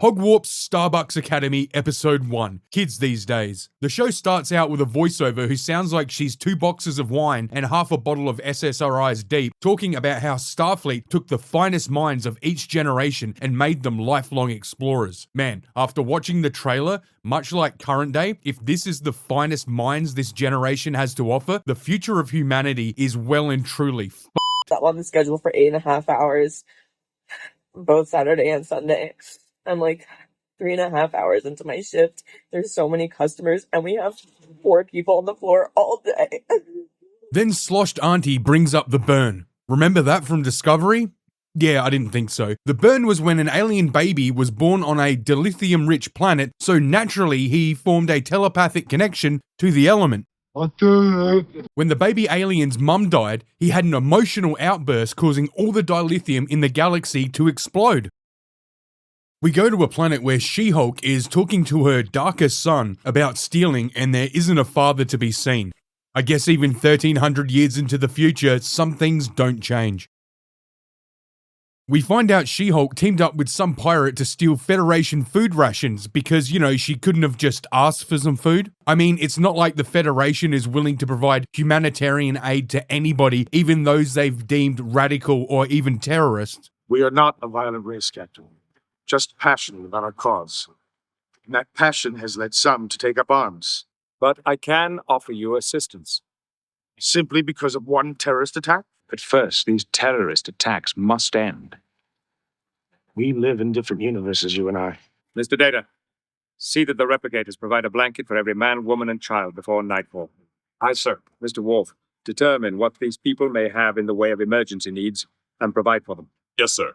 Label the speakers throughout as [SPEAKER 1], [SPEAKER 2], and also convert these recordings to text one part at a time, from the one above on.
[SPEAKER 1] Hogwarts Starbucks Academy Episode 1. Kids these days. The show starts out with a voiceover who sounds like she's 2 boxes of wine and half a bottle of SSRIs deep, talking about how Starfleet took the finest minds of each generation and made them lifelong explorers. Man, after watching the trailer, much like current day, if this is the finest minds this generation has to offer, the future of humanity is well and truly
[SPEAKER 2] I'm on the schedule for 8.5 hours, both Saturday and Sunday. I'm like 3.5 hours into my shift. There's so many customers, and we have 4 people on the floor all day.
[SPEAKER 1] Then Sloshed Auntie brings up the burn. Remember that from Discovery? Yeah, I didn't think so. The burn was when an alien baby was born on a dilithium-rich planet, so naturally he formed a telepathic connection to the element. When the baby alien's mum died, he had an emotional outburst causing all the dilithium in the galaxy to explode. We go to a planet where She-Hulk is talking to her darker son about stealing and there isn't a father to be seen. I guess even 1300 years into the future, some things don't change. We find out She-Hulk teamed up with some pirate to steal Federation food rations because, she couldn't have just asked for some food. I mean, it's not like the Federation is willing to provide humanitarian aid to anybody, even those they've deemed radical or even terrorists.
[SPEAKER 3] We are not a violent race, Captain. Just passionate about our cause. And that passion has led some to take up arms.
[SPEAKER 4] But I can offer you assistance.
[SPEAKER 3] Simply because of one terrorist attack?
[SPEAKER 4] But first, these terrorist attacks must end.
[SPEAKER 3] We live in different universes, you and I.
[SPEAKER 4] Mr. Data, see that the replicators provide a blanket for every man, woman, and child before nightfall.
[SPEAKER 3] Aye, sir.
[SPEAKER 4] Mr. Worf, determine what these people may have in the way of emergency needs and provide for them.
[SPEAKER 5] Yes, sir.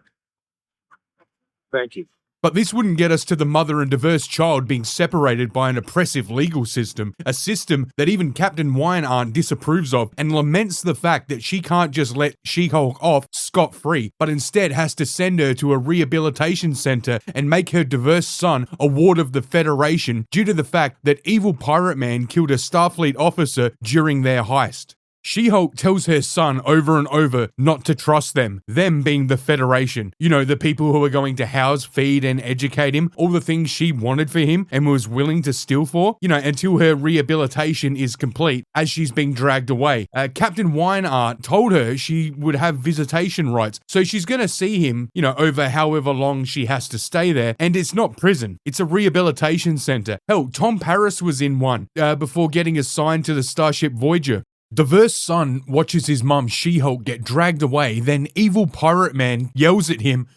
[SPEAKER 3] Thank you.
[SPEAKER 1] But this wouldn't get us to the mother and diverse child being separated by an oppressive legal system, a system that even Captain Wine-Aunt disapproves of and laments the fact that she can't just let She-Hulk off scot-free, but instead has to send her to a rehabilitation center and make her diverse son a ward of the Federation due to the fact that evil Pirate Man killed a Starfleet officer during their heist. She-Hulk tells her son over and over not to trust them being the Federation. The people who are going to house, feed, and educate him, all the things she wanted for him and was willing to steal for, until her rehabilitation is complete as she's being dragged away. Captain Wine-Aunt told her she would have visitation rights, so she's going to see him, over however long she has to stay there, and it's not prison, it's a rehabilitation center. Hell, Tom Paris was in one before getting assigned to the Starship Voyager. Diverse son watches his mum She-Hulk get dragged away, then evil Pirate Man yells at him,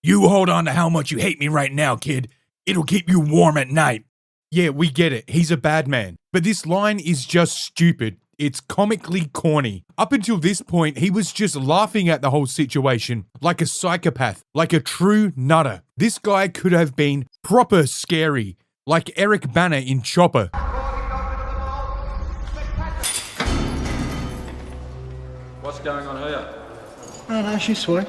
[SPEAKER 1] "You hold on to how much you hate me right now, kid. It'll keep you warm at night." Yeah, we get it. He's a bad man. But this line is just stupid. It's comically corny. Up until this point, he was just laughing at the whole situation, like a psychopath, like a true nutter. This guy could have been proper scary, like Eric Bana in Chopper.
[SPEAKER 6] What's going on here?
[SPEAKER 7] No, she's sweet.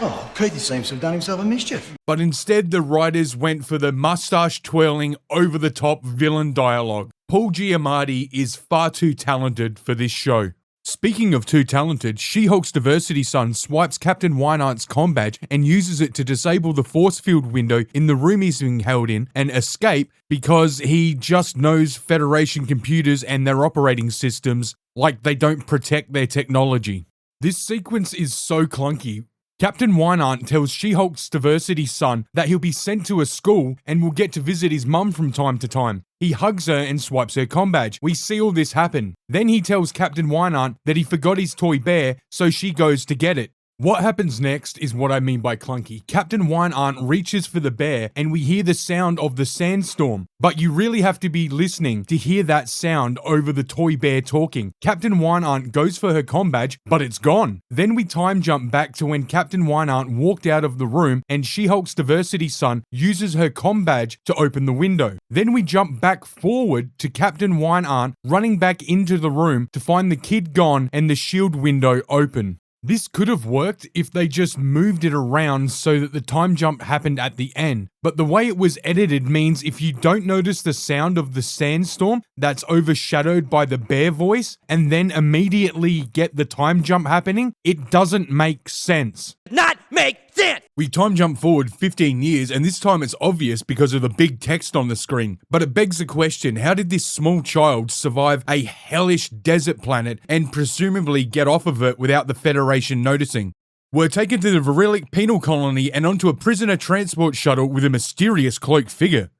[SPEAKER 7] Oh, Keithy seems to have done himself a mischief.
[SPEAKER 1] But instead, the writers went for the mustache-twirling, over-the-top villain dialogue. Paul Giamatti is far too talented for this show. Speaking of too talented, She-Hulk's diversity son swipes Captain Wine-Aunt's comm badge and uses it to disable the force field window in the room he's being held in and escape because he just knows Federation computers and their operating systems like they don't protect their technology. This sequence is so clunky. Captain Wine-Aunt tells She-Hulk's diversity son that he'll be sent to a school and will get to visit his mum from time to time. He hugs her and swipes her comm badge. We see all this happen. Then he tells Captain Wine-Aunt that he forgot his toy bear, so she goes to get it. What happens next is what I mean by clunky. Captain Wine-Aunt reaches for the bear and we hear the sound of the sandstorm, but you really have to be listening to hear that sound over the toy bear talking. Captain Wine-Aunt goes for her comm badge, but it's gone. Then we time jump back to when Captain Wine-Aunt walked out of the room and She-Hulk's diversity son uses her comm badge to open the window. Then we jump back forward to Captain Wine-Aunt running back into the room to find the kid gone and the shield window open. This could have worked if they just moved it around so that the time jump happened at the end, but the way it was edited means if you don't notice the sound of the sandstorm that's overshadowed by the bear voice and then immediately get the time jump happening, it doesn't make sense.
[SPEAKER 8] Not
[SPEAKER 5] make sense.
[SPEAKER 1] We time jump forward 15 years, and this time it's obvious because of the big text on the screen. But it begs the question, how did this small child survive a hellish desert planet and presumably get off of it without the Federation noticing? We're taken to the Virilic penal colony and onto a prisoner transport shuttle with a mysterious cloaked figure.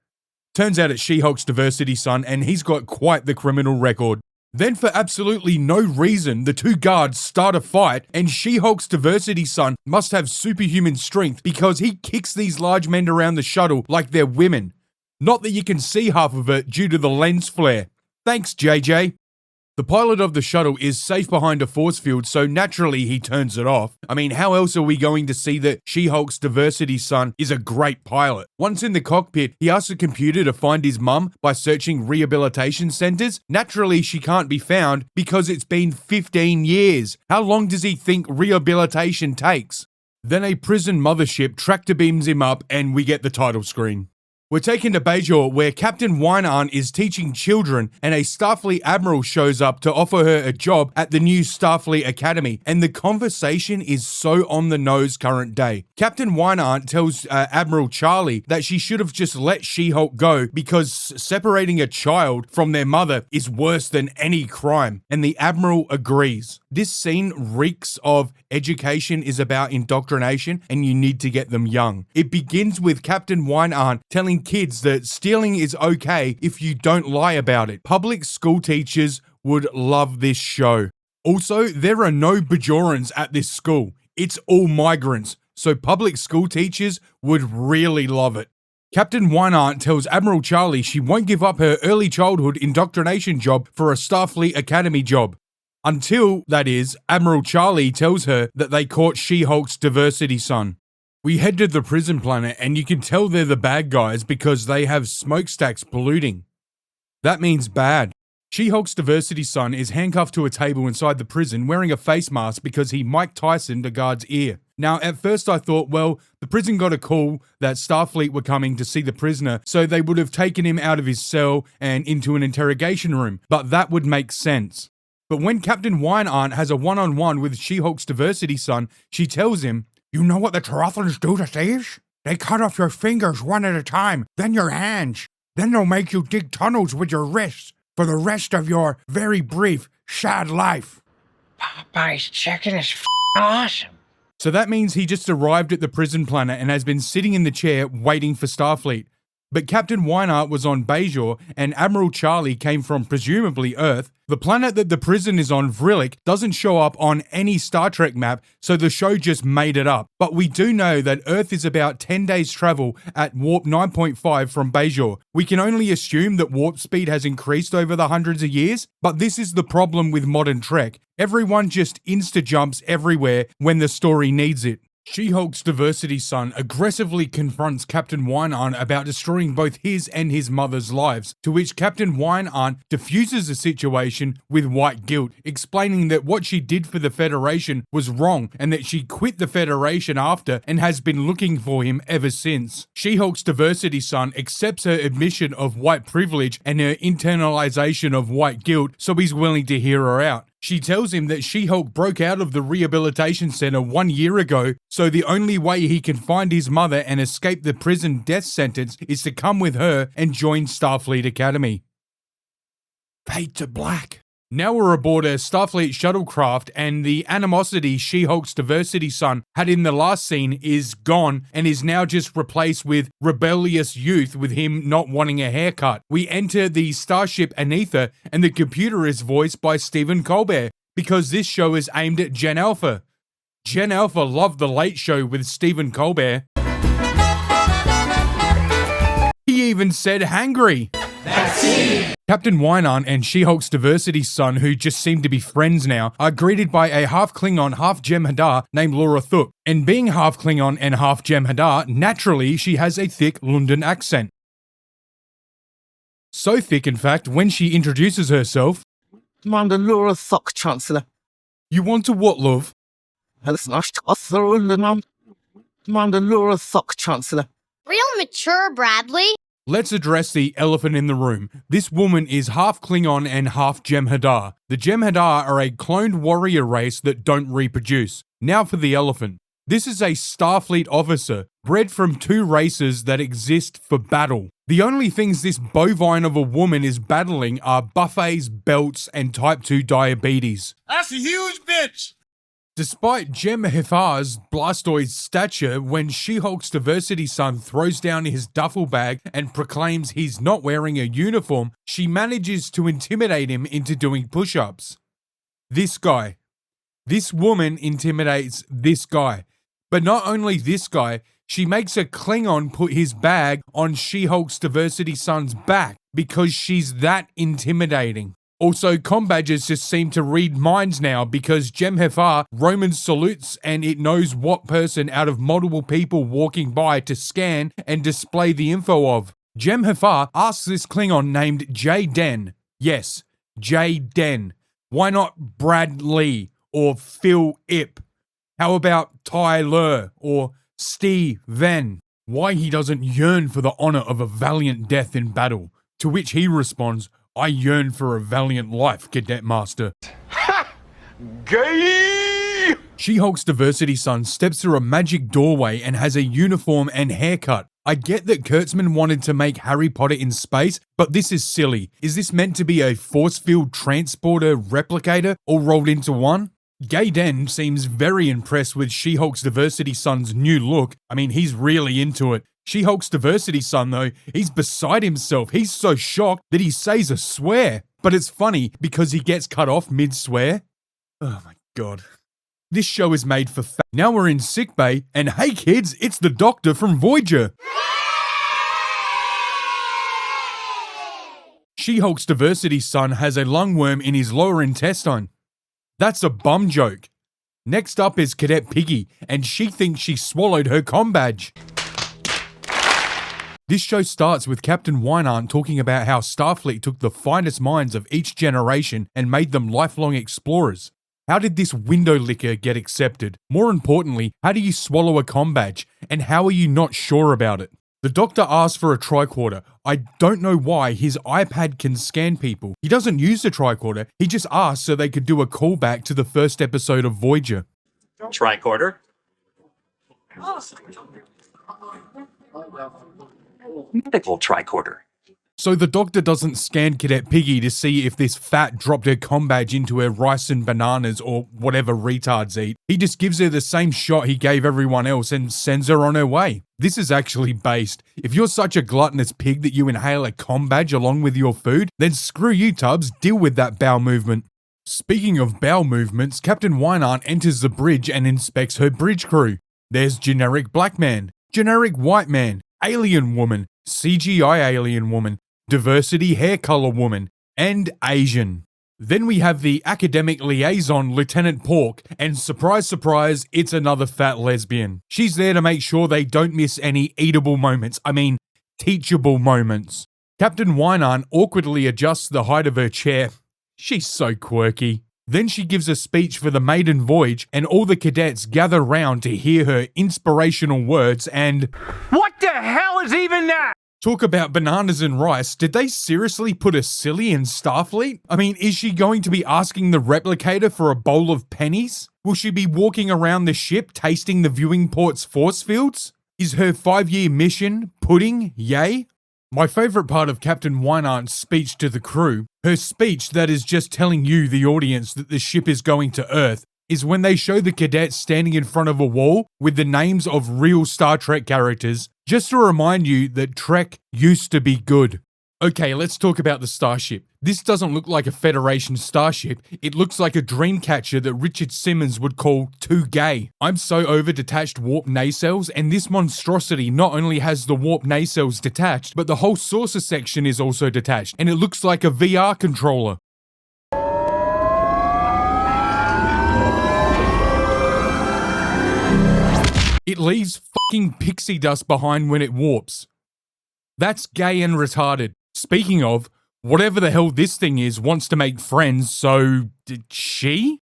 [SPEAKER 1] Turns out it's She-Hulk's diversity son, and he's got quite the criminal record. Then for absolutely no reason, the two guards start a fight, and She-Hulk's diversity son must have superhuman strength because he kicks these large men around the shuttle like they're women. Not that you can see half of it due to the lens flare. Thanks, JJ. The pilot of the shuttle is safe behind a force field, so naturally he turns it off. I mean, how else are we going to see that She-Hulk's diversity son is a great pilot? Once in the cockpit, he asks the computer to find his mum by searching rehabilitation centers. Naturally, she can't be found because it's been 15 years. How long does he think rehabilitation takes? Then a prison mothership tractor beams him up and we get the title screen. We're taken to Bajor, where Captain Wynarn is teaching children, and a Starfleet Admiral shows up to offer her a job at the new Starfleet Academy, and the conversation is so on the nose current day. Captain Wynarn tells Admiral Charlie that she should have just let She-Hulk go because separating a child from their mother is worse than any crime, and the Admiral agrees. This scene reeks of education is about indoctrination and you need to get them young. It begins with Captain Wynarn telling kids that stealing is okay if you don't lie about it. Public school teachers would love this show. Also, there are no Bajorans at this school. It's all migrants, so public school teachers would really love it. Captain Wynarn tells Admiral Charlie she won't give up her early childhood indoctrination job for a Starfleet Academy job. Until, that is, Admiral Charlie tells her that they caught She-Hulk's diversity son. We head to the prison planet and you can tell they're the bad guys because they have smokestacks polluting. That means bad. She-Hulk's diversity son is handcuffed to a table inside the prison wearing a face mask because he Mike Tyson'd a guard's ear. Now, at first I thought, well, the prison got a call that Starfleet were coming to see the prisoner, so they would have taken him out of his cell and into an interrogation room, but that would make sense. But when Captain Wynarn has a one-on-one with She-Hulk's diversity son, she tells him, "You know what the Torothans do to thieves? They cut off your fingers one at a time, then your hands. Then they'll make you dig tunnels with your wrists for the rest of your very brief, sad life."
[SPEAKER 5] Popeye's chicken is awesome.
[SPEAKER 1] So that means he just arrived at the prison planet and has been sitting in the chair waiting for Starfleet. But Captain Wynarn was on Bajor and Admiral Charlie came from presumably Earth. The planet that the prison is on, Virilic, doesn't show up on any Star Trek map, so the show just made it up. But we do know that Earth is about 10 days travel at warp 9.5 from Bajor. We can only assume that warp speed has increased over the hundreds of years, but this is the problem with modern Trek. Everyone just insta-jumps everywhere when the story needs it. She-Hulk's diversity son aggressively confronts Captain Wynarn about destroying both his and his mother's lives, to which Captain Wynarn diffuses the situation with white guilt, explaining that what she did for the Federation was wrong and that she quit the Federation after and has been looking for him ever since. She-Hulk's diversity son accepts her admission of white privilege and her internalization of white guilt, so he's willing to hear her out. She tells him that She-Hulk broke out of the rehabilitation center 1 year ago, so the only way he can find his mother and escape the prison death sentence is to come with her and join Starfleet Academy. Fade to black. Now we're aboard a Starfleet shuttlecraft and the animosity She-Hulk's diversity son had in the last scene is gone and is now just replaced with rebellious youth with him not wanting a haircut. We enter the starship Anetha and the computer is voiced by Stephen Colbert because this show is aimed at Gen Alpha. Gen Alpha loved The Late Show with Stephen Colbert. He even said hangry. That's it. Captain Wynarn and She-Hulk's diversity son, who just seem to be friends now, are greeted by a half Klingon, half Jem'Hadar named Laura Thuk. And being half Klingon and half Jem'Hadar, naturally she has a thick London accent. So thick, in fact, when she introduces herself,
[SPEAKER 5] Commander Laura Thuk, Chancellor.
[SPEAKER 1] "You want to what, love?"
[SPEAKER 5] Commander Laura Thuk, Chancellor.
[SPEAKER 8] Real mature, Bradley.
[SPEAKER 1] Let's address the elephant in the room. This woman is half Klingon and half Jem'Hadar. The Jem'Hadar are a cloned warrior race that don't reproduce. Now for the elephant. This is a Starfleet officer, bred from two races that exist for battle. The only things this bovine of a woman is battling are buffets, belts, and type 2 diabetes.
[SPEAKER 7] That's a huge bitch!
[SPEAKER 1] Despite Jem Hefar's blastoid stature, when She-Hulk's diversity son throws down his duffel bag and proclaims he's not wearing a uniform, she manages to intimidate him into doing push-ups. This guy. This woman intimidates this guy. But not only this guy, she makes a Klingon put his bag on She-Hulk's diversity son's back because she's that intimidating. Also, combadges just seem to read minds now because Jem Hefar Roman salutes and it knows what person out of multiple people walking by to scan and display the info of. Jem Hefar asks this Klingon named J. Den. Yes, J. Den. Why not Brad Lee or Phil Ip? How about Tyler or Steve Venn? Why he doesn't yearn for the honor of a valiant death in battle? To which he responds, I yearn for a valiant life, Cadet Master.
[SPEAKER 7] Ha! Gay!
[SPEAKER 1] She-Hulk's diversity son steps through a magic doorway and has a uniform and haircut. I get that Kurtzman wanted to make Harry Potter in space, but this is silly. Is this meant to be a force field transporter replicator all rolled into one? Gay Den seems very impressed with She-Hulk's diversity son's new look. I mean, he's really into it. She-Hulk's diversity son, though, he's beside himself. He's so shocked that he says a swear. But it's funny because he gets cut off mid-swear. Oh my god. This show is made for Now we're in sickbay, and hey kids, it's the Doctor from Voyager. She-Hulk's diversity son has a lungworm in his lower intestine. That's a bum joke. Next up is Cadet Piggy, and she thinks she swallowed her comm badge. This show starts with Captain Wynant talking about how Starfleet took the finest minds of each generation and made them lifelong explorers. How did this window licker get accepted? More importantly, how do you swallow a comm badge? And how are you not sure about it? The Doctor asks for a tricorder. I don't know why his iPad can scan people. He doesn't use the tricorder, he just asks so they could do a callback to the first episode of Voyager.
[SPEAKER 9] Tricorder. Medical tricorder.
[SPEAKER 1] So the Doctor doesn't scan Cadet Piggy to see if this fat dropped her comm badge into her rice and bananas or whatever retards eat. He just gives her the same shot he gave everyone else and sends her on her way. This is actually based. If you're such a gluttonous pig that you inhale a comm badge along with your food, then screw you, Tubbs, deal with that bowel movement. Speaking of bowel movements, Captain Wynant enters the bridge and inspects her bridge crew. There's generic black man, generic white man, alien woman, CGI alien woman, diversity hair color woman, and Asian. Then we have the academic liaison, Lieutenant Pork, and surprise, surprise, it's another fat lesbian. She's there to make sure they don't miss any eatable moments. I mean, teachable moments. Captain Wynant awkwardly adjusts the height of her chair. She's so quirky. Then she gives a speech for the maiden voyage, and all the cadets gather round to hear her inspirational words and...
[SPEAKER 5] What the hell is even that?
[SPEAKER 1] Talk about bananas and rice. Did they seriously put a silly in Starfleet? I mean, is she going to be asking the replicator for a bowl of pennies? Will she be walking around the ship tasting the viewing port's force fields? Is her 5-year mission pudding? Yay? My favourite part of Captain Wynant's speech to the crew, her speech that is just telling you, the audience, that the ship is going to Earth, is when they show the cadets standing in front of a wall with the names of real Star Trek characters, just to remind you that Trek used to be good. Okay, let's talk about the starship. This doesn't look like a Federation starship, it looks like a dreamcatcher that Richard Simmons would call too gay. I'm so over detached warp nacelles, and this monstrosity not only has the warp nacelles detached, but the whole saucer section is also detached, and it looks like a VR controller. It leaves fucking pixie dust behind when it warps. That's gay and retarded. Speaking of, whatever the hell this thing is wants to make friends, so she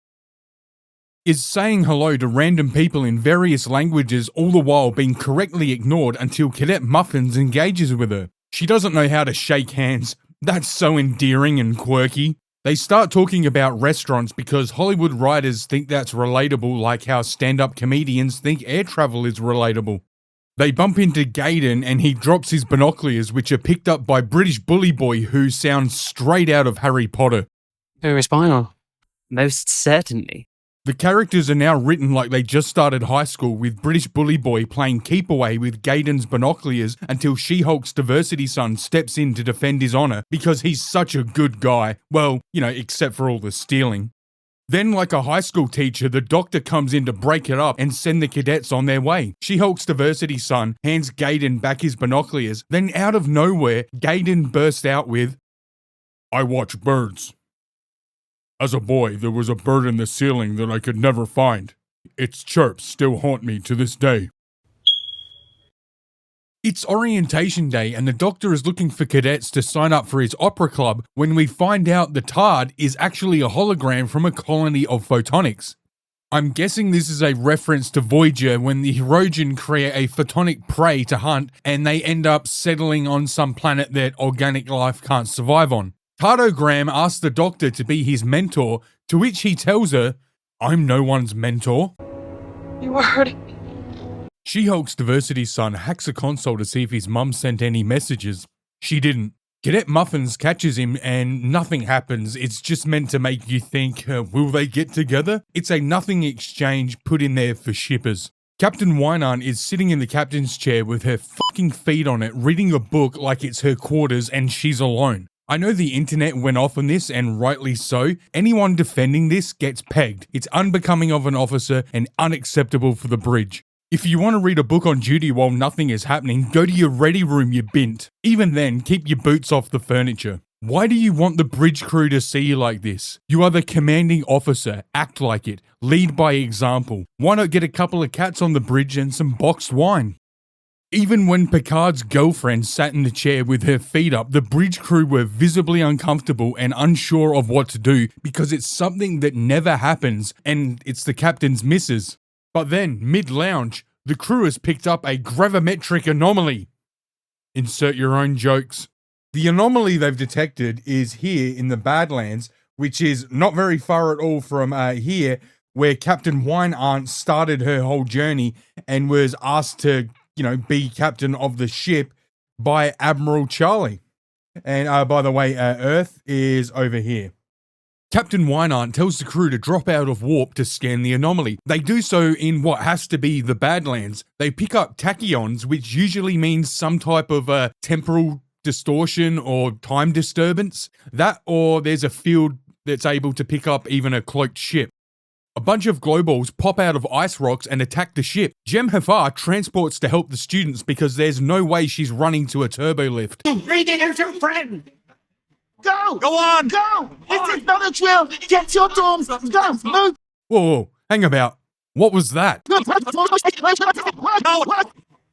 [SPEAKER 1] is saying hello to random people in various languages, all the while being correctly ignored until Cadet Muffins engages with her. She doesn't know how to shake hands. That's so endearing and quirky. They start talking about restaurants because Hollywood writers think that's relatable, like how stand-up comedians think air travel is relatable. They bump into Gaydon and he drops his binoculars, which are picked up by British Bully Boy, who sounds straight out of Harry Potter.
[SPEAKER 10] Very spinal. Most certainly.
[SPEAKER 1] The characters are now written like they just started high school, with British Bully Boy playing keep away with Gaydon's binoculars until She-Hulk's diversity son steps in to defend his honor because he's such a good guy. Well, except for all the stealing. Then, like a high school teacher, the Doctor comes in to break it up and send the cadets on their way. She-Hulk's diversity son hands Gaydon back his binoculars. Then, out of nowhere, Gaydon bursts out with, "I watch birds. As a boy, there was a bird in the ceiling that I could never find. Its chirps still haunt me to this day." It's orientation day and the Doctor is looking for cadets to sign up for his opera club when we find out the TARD is actually a hologram from a colony of photonics. I'm guessing this is a reference to Voyager when the Hirogen create a photonic prey to hunt and they end up settling on some planet that organic life can't survive on. Tardogram asks the Doctor to be his mentor, to which he tells her, "I'm no one's mentor."
[SPEAKER 2] You were hurting me.
[SPEAKER 1] She-Hulk's diversity son hacks a console to see if his mum sent any messages. She didn't. Cadet Muffins catches him and nothing happens. It's just meant to make you think, will they get together? It's a nothing exchange put in there for shippers. Captain Wynant is sitting in the captain's chair with her fucking feet on it, reading a book like it's her quarters and she's alone. I know the internet went off on this, and rightly so. Anyone defending this gets pegged. It's unbecoming of an officer and unacceptable for the bridge. If you want to read a book on duty while nothing is happening, go to your ready room, you bint. Even then, keep your boots off the furniture. Why do you want the bridge crew to see you like this? You are the commanding officer. Act like it. Lead by example. Why not get a couple of cats on the bridge and some boxed wine? Even when Picard's girlfriend sat in the chair with her feet up, the bridge crew were visibly uncomfortable and unsure of what to do because it's something that never happens and it's the captain's missus. But then, mid-lounge, the crew has picked up a gravimetric anomaly. Insert your own jokes. The anomaly they've detected is here in the Badlands, which is not very far at all from here, where Captain Wynant started her whole journey and was asked to, be captain of the ship by Admiral Charlie. And by the way, Earth is over here. Captain Wynant tells the crew to drop out of warp to scan the anomaly. They do so in what has to be the Badlands. They pick up tachyons, which usually means some type of temporal distortion or time disturbance. That, or there's a field that's able to pick up even a cloaked ship. A bunch of glowballs pop out of ice rocks and attack the ship. Jem Hafar transports to help the students because there's no way she's running to a turbo lift.
[SPEAKER 5] Read it to your friend.
[SPEAKER 7] Go!
[SPEAKER 5] Go on.
[SPEAKER 7] Go! This is not a drill! Get your dorms! Go! Move!
[SPEAKER 1] Whoa, hang about. What was that?
[SPEAKER 7] Go!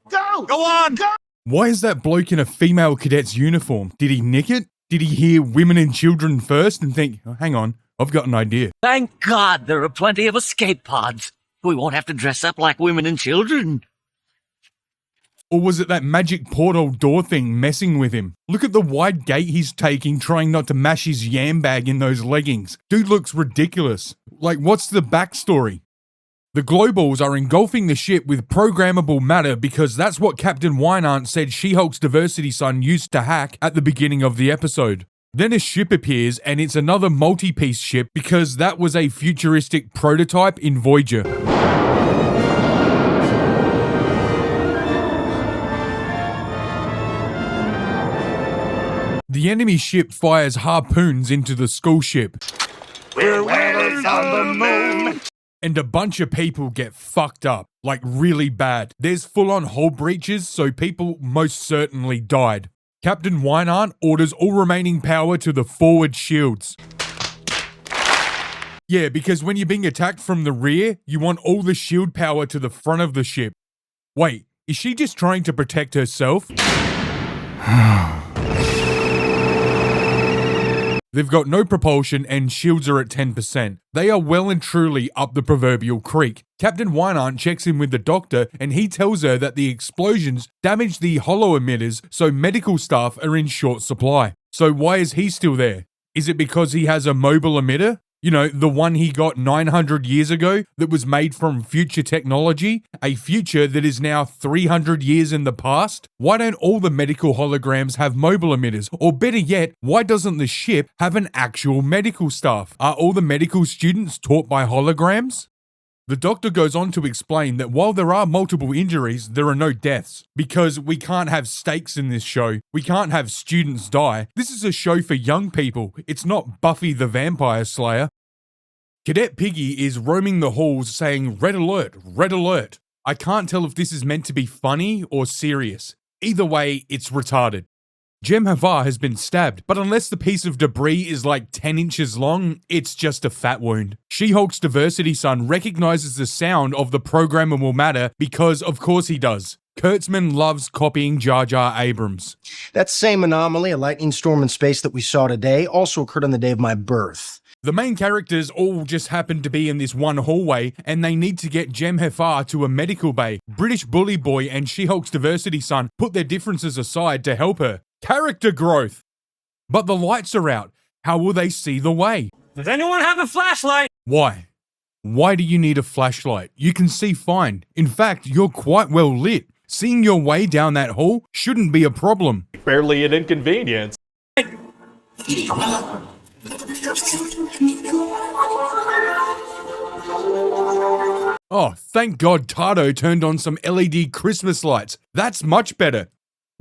[SPEAKER 5] Go on.
[SPEAKER 7] Go!
[SPEAKER 1] Why is that bloke in a female cadet's uniform? Did he nick it? Did he hear women and children first and think, oh, hang on, I've got an idea?
[SPEAKER 11] Thank God there are plenty of escape pods. We won't have to dress up like women and children.
[SPEAKER 1] Or was it that magic portal door thing messing with him? Look at the wide gait he's taking, trying not to mash his yam bag in those leggings. Dude looks ridiculous. Like, what's the backstory? The glowballs are engulfing the ship with programmable matter because that's what Captain Wynant said She-Hulk's diversity son used to hack at the beginning of the episode. Then a ship appears and it's another multi-piece ship because that was a futuristic prototype in Voyager. The enemy ship fires harpoons into the school ship.
[SPEAKER 5] We're whalers on the moon.
[SPEAKER 1] And a bunch of people get fucked up, like really bad. There's full-on hull breaches, so people most certainly died. Captain Wynant orders all remaining power to the forward shields. Yeah, because when you're being attacked from the rear, you want all the shield power to the front of the ship. Wait, is she just trying to protect herself? They've got no propulsion and shields are at 10%. They are well and truly up the proverbial creek. Captain Wynant checks in with the doctor and he tells her that the explosions damaged the holo emitters, so medical staff are in short supply. So why is he still there? Is it because he has a mobile emitter? You know, the one he got 900 years ago that was made from future technology, a future that is now 300 years in the past? Why don't all the medical holograms have mobile emitters? Or better yet, why doesn't the ship have an actual medical staff? Are all the medical students taught by holograms? The doctor goes on to explain that while there are multiple injuries, there are no deaths. Because we can't have stakes in this show. We can't have students die. This is a show for young people. It's not Buffy the Vampire Slayer. Cadet Piggy is roaming the halls saying, "Red alert, red alert." I can't tell if this is meant to be funny or serious. Either way, it's retarded. Jem Havar has been stabbed, but unless the piece of debris is like 10 inches long, it's just a fat wound. She-Hulk's diversity son recognizes the sound of the programmable matter because of course he does. Kurtzman loves copying Jar Jar Abrams.
[SPEAKER 7] That same anomaly, a lightning storm in space that we saw today, also occurred on the day of my birth.
[SPEAKER 1] The main characters all just happen to be in this one hallway and they need to get Jem Havar to a medical bay. British Bully Boy and She-Hulk's diversity son put their differences aside to help her. Character growth. But the lights are out. How will they see the way?
[SPEAKER 11] Does anyone have a flashlight?
[SPEAKER 1] Why? Why do you need a flashlight? You can see fine. In fact, you're quite well lit. Seeing your way down that hall shouldn't be a problem.
[SPEAKER 6] Barely an inconvenience.
[SPEAKER 1] Oh, thank God Tardo turned on some LED Christmas lights. That's much better.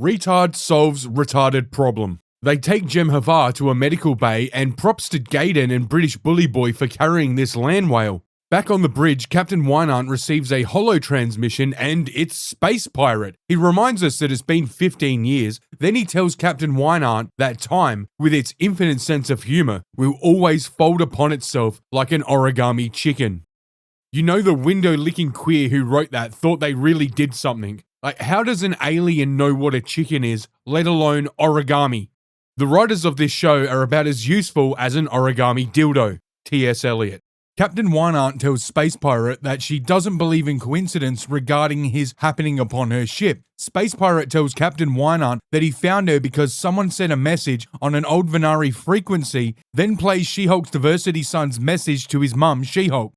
[SPEAKER 1] Retard solves retarded problem. They take Jem Havar to a medical bay and props to Gaydon and British Bully Boy for carrying this land whale. Back on the bridge, Captain Wynant receives a holo transmission and it's Space Pirate. He reminds us that it's been 15 years, then he tells Captain Wynant that time, with its infinite sense of humor, will always fold upon itself like an origami chicken. You know, the window-licking queer who wrote that thought they really did something. Like, how does an alien know what a chicken is, let alone origami? The writers of this show are about as useful as an origami dildo. T.S. Eliot. Captain Wynant tells Space Pirate that she doesn't believe in coincidence regarding his happening upon her ship. Space Pirate tells Captain Wynant that he found her because someone sent a message on an old Venari frequency, then plays She-Hulk's diversity son's message to his mum, She-Hulk.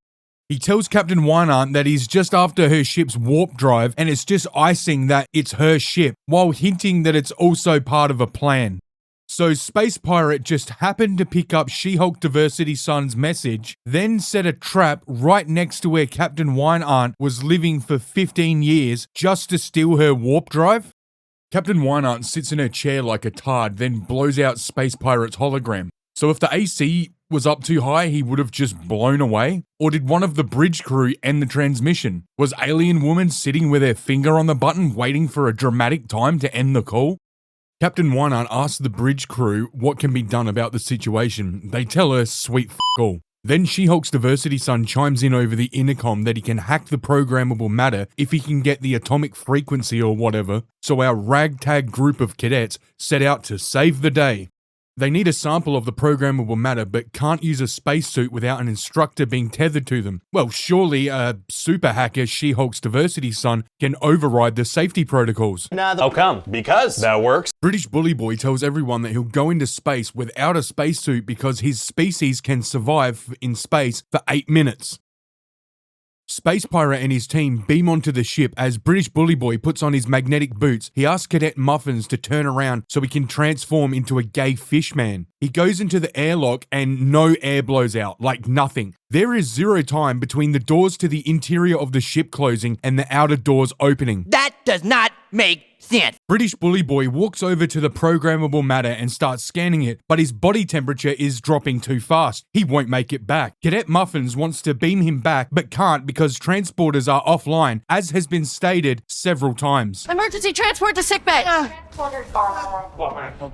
[SPEAKER 1] He tells Captain Wynant that he's just after her ship's warp drive and it's just icing that it's her ship, while hinting that it's also part of a plan. So Space Pirate just happened to pick up She-Hulk diversity son's message, then set a trap right next to where Captain Wynant was living for 15 years just to steal her warp drive? Captain Wynant sits in her chair like a tard, then blows out Space Pirate's hologram. So if the AC was up too high, he would have just blown away? Or did one of the bridge crew end the transmission? Was Alien Woman sitting with her finger on the button waiting for a dramatic time to end the call? Captain Wynant asks the bridge crew what can be done about the situation. They tell her sweet f*** all. Then She-Hulk's diversity son chimes in over the intercom that he can hack the programmable matter if he can get the atomic frequency or whatever, so our ragtag group of cadets set out to save the day. They need a sample of the programmable matter but can't use a spacesuit without an instructor being tethered to them. Well, surely a super hacker, She-Hulk's diversity son, can override the safety protocols.
[SPEAKER 6] How come? Because that works.
[SPEAKER 1] British Bully Boy tells everyone that he'll go into space without a spacesuit because his species can survive in space for 8 minutes. Space Pirate and his team beam onto the ship as British Bully Boy puts on his magnetic boots. He asks Cadet Muffins to turn around so he can transform into a gay fish man. He goes into the airlock and no air blows out, like nothing. There is zero time between the doors to the interior of the ship closing and the outer doors opening.
[SPEAKER 11] That does not make sense.
[SPEAKER 1] British Bully Boy walks over to the programmable matter and starts scanning it, but his body temperature is dropping too fast. He won't make it back. Cadet Muffins wants to beam him back, but can't because transporters are offline, as has been stated several times.
[SPEAKER 8] Emergency transport to sickbay.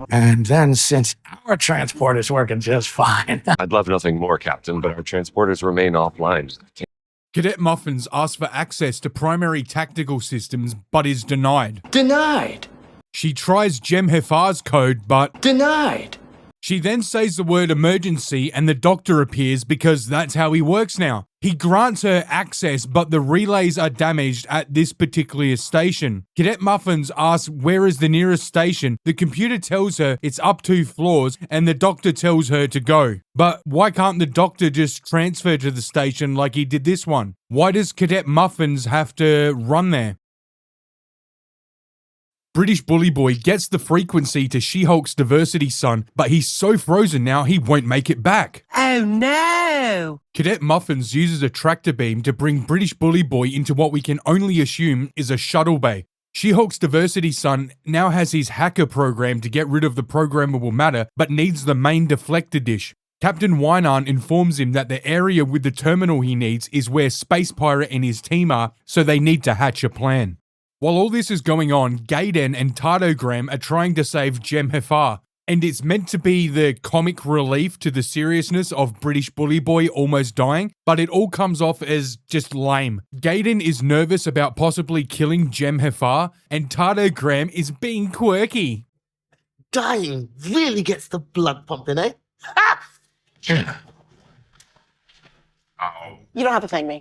[SPEAKER 5] And then, since our transport is working just fine.
[SPEAKER 12] I'd love nothing more, Captain, but our transporters remain offline.
[SPEAKER 1] Cadet Muffins asks for access to primary tactical systems, but is denied.
[SPEAKER 7] Denied.
[SPEAKER 1] She tries Jem Havar's code, but
[SPEAKER 7] Denied.
[SPEAKER 1] She then says the word emergency and the doctor appears because that's how he works now. He grants her access, but the relays are damaged at this particular station. Cadet Muffins asks where is the nearest station. The computer tells her it's up 2 floors and the doctor tells her to go. But why can't the doctor just transfer to the station like he did this one? Why does Cadet Muffins have to run there? British Bully Boy gets the frequency to She-Hulk's diversity son, but he's so frozen now he won't make it back.
[SPEAKER 13] Oh no!
[SPEAKER 1] Cadet Muffins uses a tractor beam to bring British Bully Boy into what we can only assume is a shuttle bay. She-Hulk's diversity son now has his hacker program to get rid of the programmable matter, but needs the main deflector dish. Captain Wynarn informs him that the area with the terminal he needs is where Space Pirate and his team are, so they need to hatch a plan. While all this is going on, Gaiden and Tardogram are trying to save Jem Hefar, and it's meant to be the comic relief to the seriousness of British Bully Boy almost dying, but it all comes off as just lame. Gaiden is nervous about possibly killing Jem Hefar, and Tardogram is being quirky.
[SPEAKER 13] Dying really gets the blood pumping, eh?
[SPEAKER 14] You don't have to thank me.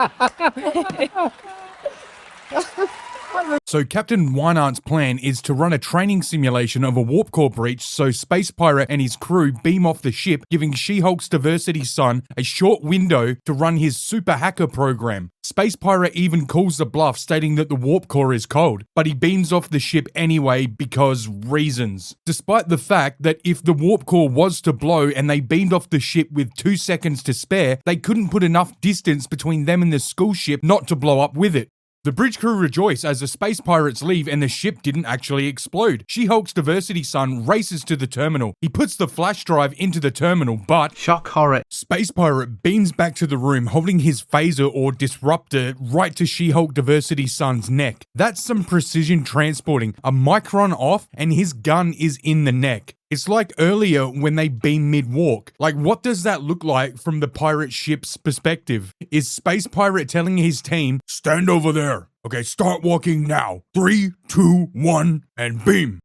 [SPEAKER 1] So Captain Wynarn's plan is to run a training simulation of a warp core breach so Space Pirate and his crew beam off the ship, giving She-Hulk's diversity son a short window to run his super hacker program. Space Pirate even calls the bluff, stating that the warp core is cold, but he beams off the ship anyway because reasons. Despite the fact that if the warp core was to blow and they beamed off the ship with 2 seconds to spare, they couldn't put enough distance between them and the school ship not to blow up with it. The bridge crew rejoice as the space pirates leave and the ship didn't actually explode. She-Hulk's diversity son races to the terminal. He puts the flash drive into the terminal, but
[SPEAKER 15] shock horror.
[SPEAKER 1] Space Pirate beams back to the room holding his phaser or disruptor right to She-Hulk diversity son's neck. That's some precision transporting. A micron off and his gun is in the neck. It's like earlier when they beam mid-walk. Like, what does that look like from the pirate ship's perspective? Is Space Pirate telling his team, stand over there. Okay, start walking now. 3, 2, 1, and beam.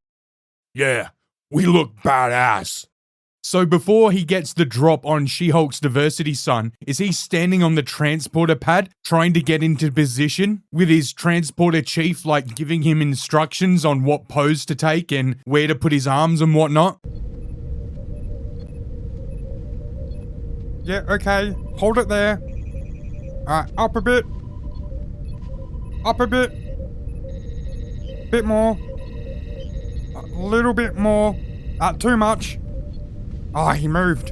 [SPEAKER 1] Yeah, we look badass. So before he gets the drop on She-Hulk's diversity son, is he standing on the transporter pad trying to get into position with his transporter chief like giving him instructions on what pose to take and where to put his arms and whatnot?
[SPEAKER 15] Yeah, okay. Hold it there. Up a bit. Up a bit. Bit more. A little bit more. Too much. He moved.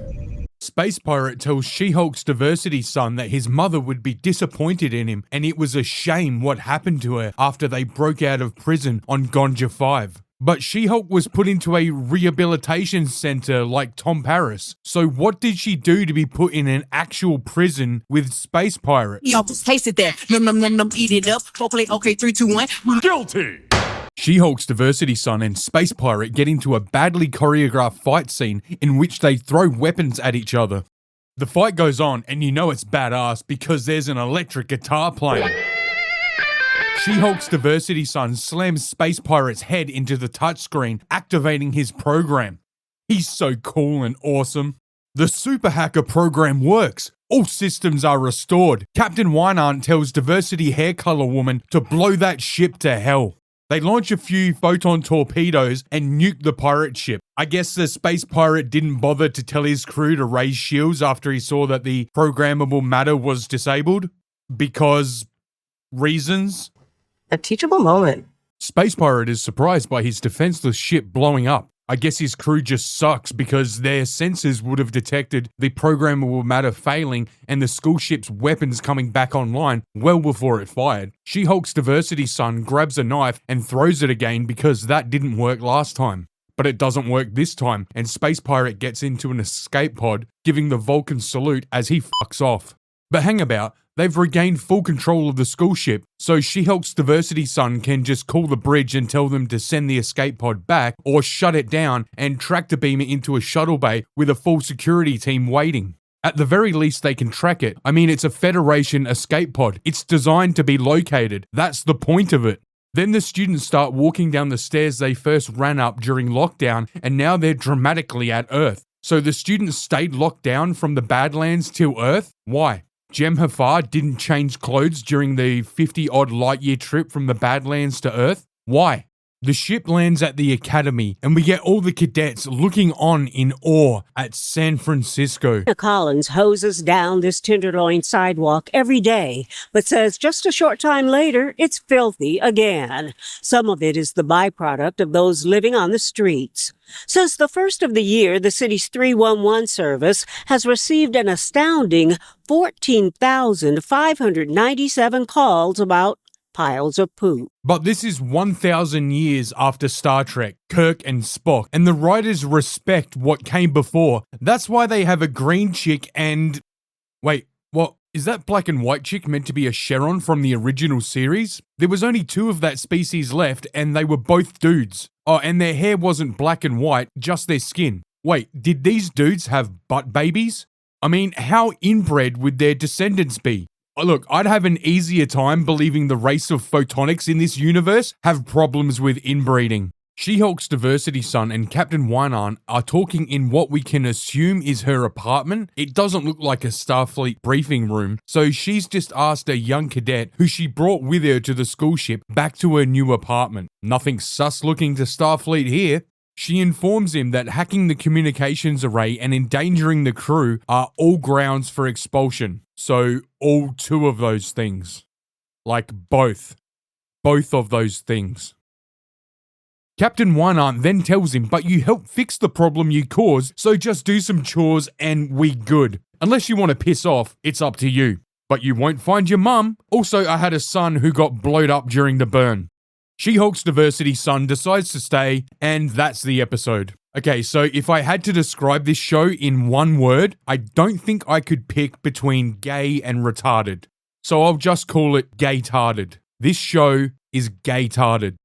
[SPEAKER 1] Space Pirate tells She-Hulk's diversity son that his mother would be disappointed in him and it was a shame what happened to her after they broke out of prison on Gonja 5. But She-Hulk was put into a rehabilitation center like Tom Paris. So what did she do to be put in an actual prison with Space Pirate?
[SPEAKER 13] Yo, just taste it there. Num, eat it up. Hopefully, okay, 3, 2, 1.
[SPEAKER 1] Guilty! She-Hulk's diversity son and Space Pirate get into a badly choreographed fight scene in which they throw weapons at each other. The fight goes on and you know it's badass because there's an electric guitar playing. She-Hulk's diversity son slams Space Pirate's head into the touchscreen, activating his program. He's so cool and awesome. The super hacker program works. All systems are restored. Captain Wynarn tells diversity hair color woman to blow that ship to hell. They launch a few photon torpedoes and nuke the pirate ship. I guess the space pirate didn't bother to tell his crew to raise shields after he saw that the programmable matter was disabled. Because reasons?
[SPEAKER 2] A teachable moment.
[SPEAKER 1] Space Pirate is surprised by his defenseless ship blowing up. I guess his crew just sucks because their sensors would have detected the programmable matter failing and the school ship's weapons coming back online well before it fired. She-Hulk's diversity son grabs a knife and throws it again because that didn't work last time. But it doesn't work this time and Space Pirate gets into an escape pod, giving the Vulcan salute as he fucks off. But hang about, they've regained full control of the school ship, so She-Hulk's diversity son can just call the bridge and tell them to send the escape pod back or shut it down and tractor beam it into a shuttle bay with a full security team waiting. At the very least they can track it. I mean, it's a Federation escape pod. It's designed to be located. That's the point of it. Then the students start walking down the stairs they first ran up during lockdown and now they're dramatically at Earth. So the students stayed locked down from the Badlands till Earth? Why? Jem Hafar didn't change clothes during the 50-odd light-year trip from the Badlands to Earth? Why? The ship lands at the Academy, and we get all the cadets looking on in awe at San Francisco.
[SPEAKER 14] Collins hoses down this Tenderloin sidewalk every day, but says just a short time later, it's filthy again. Some of it is the byproduct of those living on the streets. Since the first of the year, the city's 311 service has received an astounding 14,597 calls about piles of poop.
[SPEAKER 1] But this is 1,000 years after Star Trek, Kirk and Spock, and the writers respect what came before. That's why they have a green chick and... Wait, what? Is that black and white chick meant to be a Cheron from the original series? There was only 2 of that species left, and they were both dudes. Oh, and their hair wasn't black and white, just their skin. Wait, did these dudes have butt babies? I mean, how inbred would their descendants be? Look, I'd have an easier time believing the race of photonics in this universe have problems with inbreeding. She-Hulk's diversity son and Captain Wynarn are talking in what we can assume is her apartment. It doesn't look like a Starfleet briefing room, so she's just asked a young cadet who she brought with her to the school ship back to her new apartment. Nothing sus looking to Starfleet here. She informs him that hacking the communications array and endangering the crew are all grounds for expulsion. So, all 2 of those things. Like both. Both of those things. Captain Wynarn then tells him, but you helped fix the problem you caused, so just do some chores and we good. Unless you want to piss off, it's up to you. But you won't find your mum. Also, I had a son who got blowed up during the burn. She-Hulk's diversity son decides to stay, and that's the episode. Okay, so if I had to describe this show in one word, I don't think I could pick between gay and retarded. So I'll just call it gay-tarded. This show is gay-tarded.